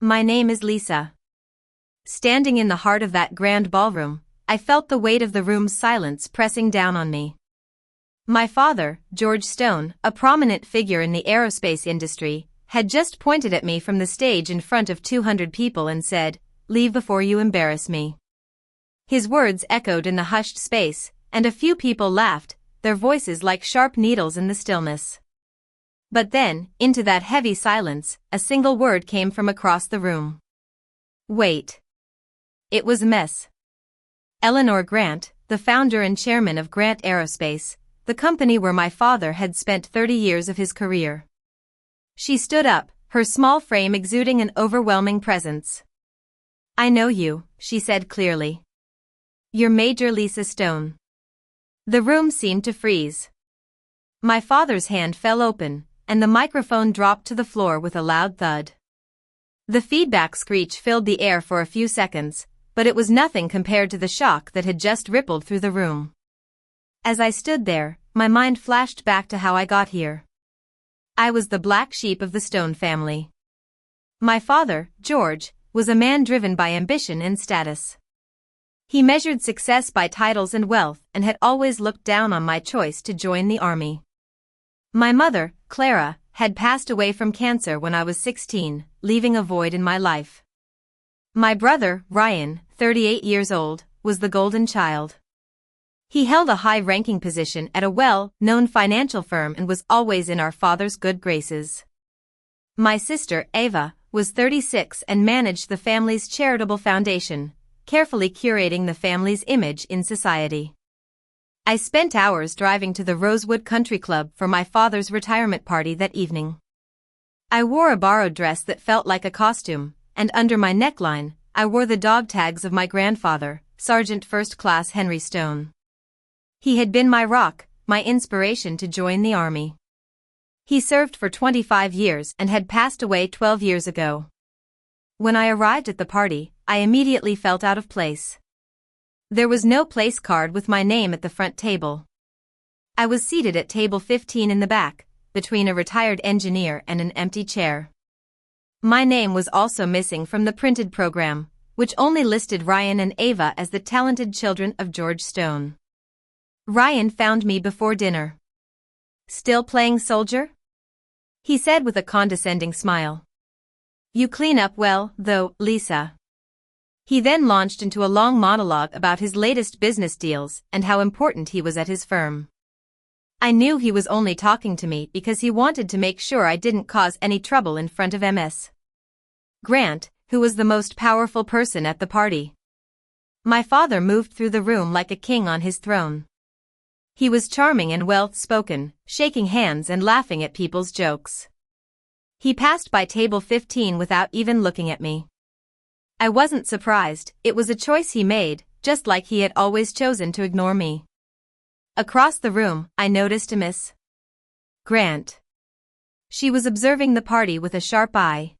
My name is Lisa. Standing in the heart of that grand ballroom, I felt the weight of the room's silence pressing down on me. My father, George Stone, a prominent figure in the aerospace industry, had just pointed at me from the stage in front of 200 people and said, "Leave before you embarrass me." His words echoed in the hushed space, and a few people laughed, their voices like sharp needles in the stillness. But then, into that heavy silence, a single word came from across the room. Wait. It was Miss Eleanor Grant, the founder and chairman of Grant Aerospace, the company where my father had spent 30 years of his career. She stood up, her small frame exuding an overwhelming presence. "I know you," she said clearly. "You're Major Lisa Stone." The room seemed to freeze. My father's hand fell open, and the microphone dropped to the floor with a loud thud. The feedback screech filled the air for a few seconds, but it was nothing compared to the shock that had just rippled through the room. As I stood there, my mind flashed back to how I got here. I was the black sheep of the Stone family. My father, George, was a man driven by ambition and status. He measured success by titles and wealth and had always looked down on my choice to join the army. My mother, Clara, had passed away from cancer when I was 16, leaving a void in my life. My brother, Ryan, 38 years old, was the golden child. He held a high-ranking position at a well-known financial firm and was always in our father's good graces. My sister, Ava, was 36 and managed the family's charitable foundation, carefully curating the family's image in society. I spent hours driving to the Rosewood Country Club for my father's retirement party that evening. I wore a borrowed dress that felt like a costume, and under my neckline, I wore the dog tags of my grandfather, Sergeant First Class Henry Stone. He had been my rock, my inspiration to join the army. He served for 25 years and had passed away 12 years ago. When I arrived at the party, I immediately felt out of place. There was no place card with my name at the front table. I was seated at table 15 in the back, between a retired engineer and an empty chair. My name was also missing from the printed program, which only listed Ryan and Ava as the talented children of George Stone. Ryan found me before dinner. "Still playing soldier?" he said with a condescending smile. "You clean up well, though, Lisa." He then launched into a long monologue about his latest business deals and how important he was at his firm. I knew he was only talking to me because he wanted to make sure I didn't cause any trouble in front of Ms. Grant, who was the most powerful person at the party. My father moved through the room like a king on his throne. He was charming and well-spoken, shaking hands and laughing at people's jokes. He passed by table 15 without even looking at me. I wasn't surprised, it was a choice he made, just like he had always chosen to ignore me. Across the room, I noticed a Miss Grant. She was observing the party with a sharp eye.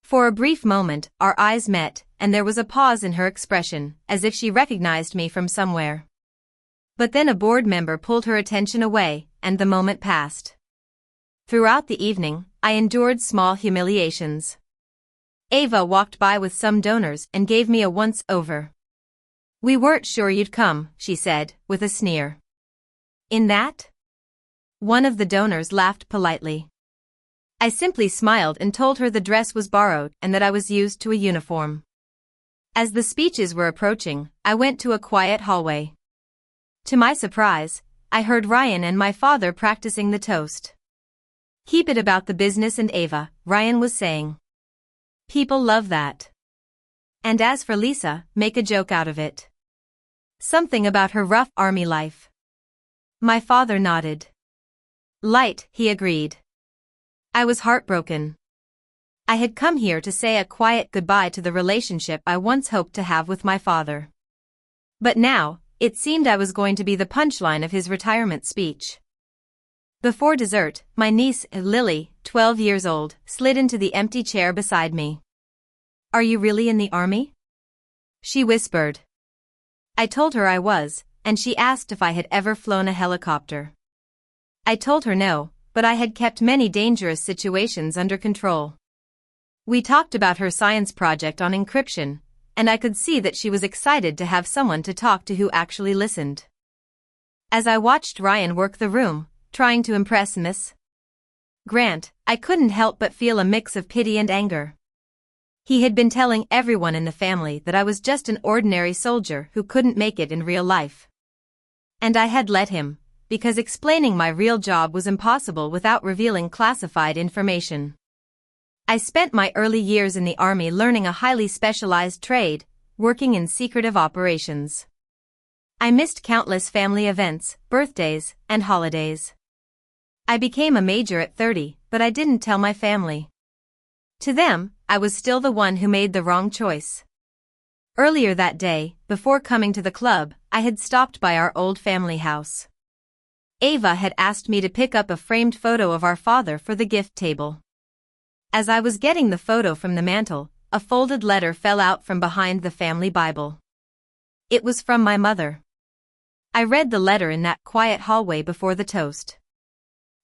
For a brief moment, our eyes met, and there was a pause in her expression, as if she recognized me from somewhere. But then a board member pulled her attention away, and the moment passed. Throughout the evening, I endured small humiliations. Ava walked by with some donors and gave me a once-over. "We weren't sure you'd come," she said, with a sneer. "In that?" One of the donors laughed politely. I simply smiled and told her the dress was borrowed and that I was used to a uniform. As the speeches were approaching, I went to a quiet hallway. To my surprise, I heard Ryan and my father practicing the toast. "Keep it about the business and Ava," Ryan was saying. "People love that. And as for Lisa, make a joke out of it. Something about her rough army life." My father nodded. "Light," he agreed. I was heartbroken. I had come here to say a quiet goodbye to the relationship I once hoped to have with my father. But now, it seemed I was going to be the punchline of his retirement speech. Before dessert, my niece, Lily, 12 years old, slid into the empty chair beside me. "Are you really in the army?" she whispered. I told her I was, and she asked if I had ever flown a helicopter. I told her no, but I had kept many dangerous situations under control. We talked about her science project on encryption, and I could see that she was excited to have someone to talk to who actually listened. As I watched Ryan work the room, trying to impress Miss Grant, I couldn't help but feel a mix of pity and anger. He had been telling everyone in the family that I was just an ordinary soldier who couldn't make it in real life. And I had let him, because explaining my real job was impossible without revealing classified information. I spent my early years in the Army learning a highly specialized trade, working in secretive operations. I missed countless family events, birthdays, and holidays. I became a major at 30, but I didn't tell my family. To them, I was still the one who made the wrong choice. Earlier that day, before coming to the club, I had stopped by our old family house. Ava had asked me to pick up a framed photo of our father for the gift table. As I was getting the photo from the mantel, a folded letter fell out from behind the family Bible. It was from my mother. I read the letter in that quiet hallway before the toast.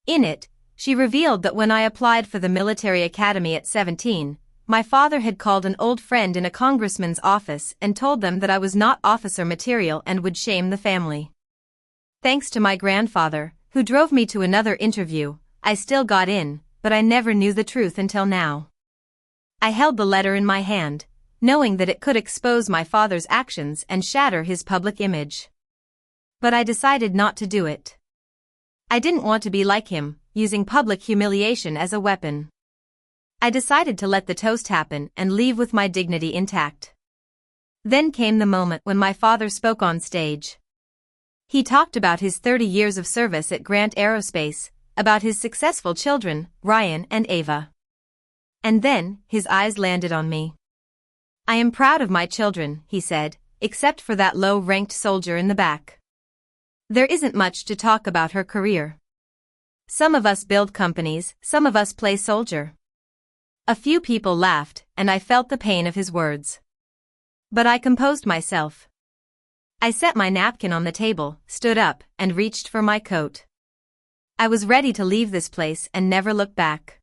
In it, she revealed that when I applied for the military academy at 17, my father had called an old friend in a congressman's office and told them that I was not officer material and would shame the family. Thanks to my grandfather, who drove me to another interview, I still got in, but I never knew the truth until now. I held the letter in my hand, knowing that it could expose my father's actions and shatter his public image. But I decided not to do it. I didn't want to be like him, using public humiliation as a weapon. I decided to let the toast happen and leave with my dignity intact. Then came the moment when my father spoke on stage. He talked about his 30 years of service at Grant Aerospace, about his successful children, Ryan and Ava. And then, his eyes landed on me. I am proud of my children, he said, except for that low-ranked soldier in the back. There isn't much to talk about her career. Some of us build companies, some of us play soldier. A few people laughed, and I felt the pain of his words. But I composed myself. I set my napkin on the table, stood up, and reached for my coat. I was ready to leave this place and never look back.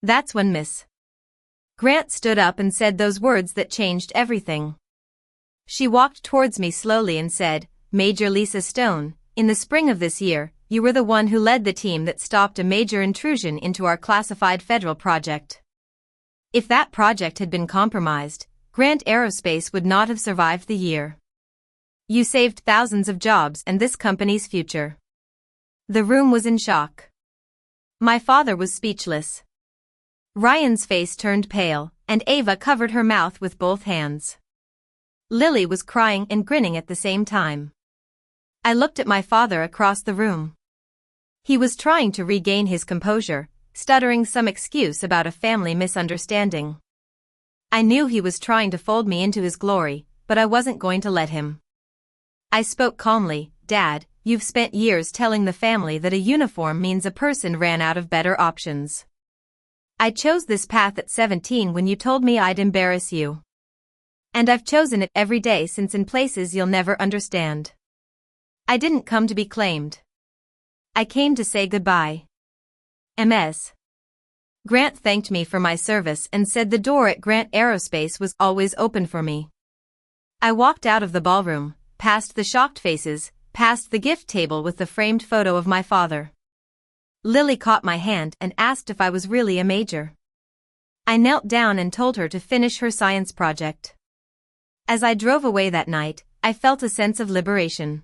That's when Miss Grant stood up and said those words that changed everything. She walked towards me slowly and said, "Major Lisa Stone, in the spring of this year, you were the one who led the team that stopped a major intrusion into our classified federal project. If that project had been compromised, Grant Aerospace would not have survived the year. You saved thousands of jobs and this company's future." The room was in shock. My father was speechless. Ryan's face turned pale, and Ava covered her mouth with both hands. Lily was crying and grinning at the same time. I looked at my father across the room. He was trying to regain his composure, stuttering some excuse about a family misunderstanding. I knew he was trying to fold me into his glory, but I wasn't going to let him. I spoke calmly, "Dad, you've spent years telling the family that a uniform means a person ran out of better options. I chose this path at 17 when you told me I'd embarrass you. And I've chosen it every day since in places you'll never understand. I didn't come to be claimed. I came to say goodbye." Ms. Grant thanked me for my service and said the door at Grant Aerospace was always open for me. I walked out of the ballroom, past the shocked faces, past the gift table with the framed photo of my father. Lily caught my hand and asked if I was really a major. I knelt down and told her to finish her science project. As I drove away that night, I felt a sense of liberation.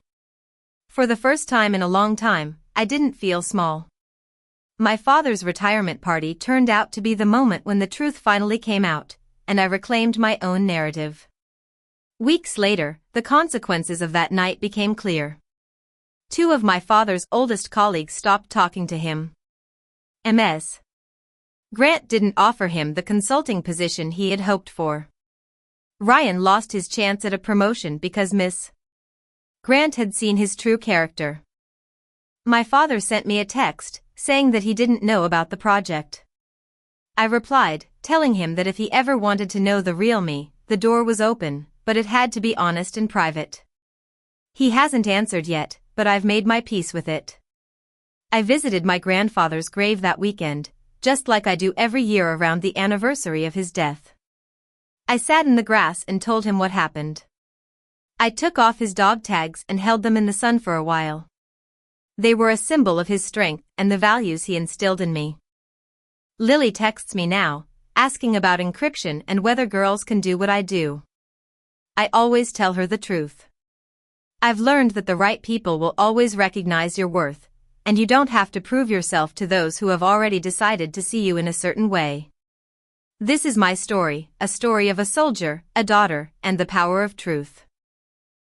For the first time in a long time, I didn't feel small. My father's retirement party turned out to be the moment when the truth finally came out, and I reclaimed my own narrative. Weeks later, the consequences of that night became clear. 2 of my father's oldest colleagues stopped talking to him. Ms. Grant didn't offer him the consulting position he had hoped for. Ryan lost his chance at a promotion because Miss Grant had seen his true character. My father sent me a text, saying that he didn't know about the project. I replied, telling him that if he ever wanted to know the real me, the door was open, but it had to be honest and private. He hasn't answered yet, but I've made my peace with it. I visited my grandfather's grave that weekend, just like I do every year around the anniversary of his death. I sat in the grass and told him what happened. I took off his dog tags and held them in the sun for a while. They were a symbol of his strength and the values he instilled in me. Lily texts me now, asking about encryption and whether girls can do what I do. I always tell her the truth. I've learned that the right people will always recognize your worth, and you don't have to prove yourself to those who have already decided to see you in a certain way. This is my story, a story of a soldier, a daughter, and the power of truth.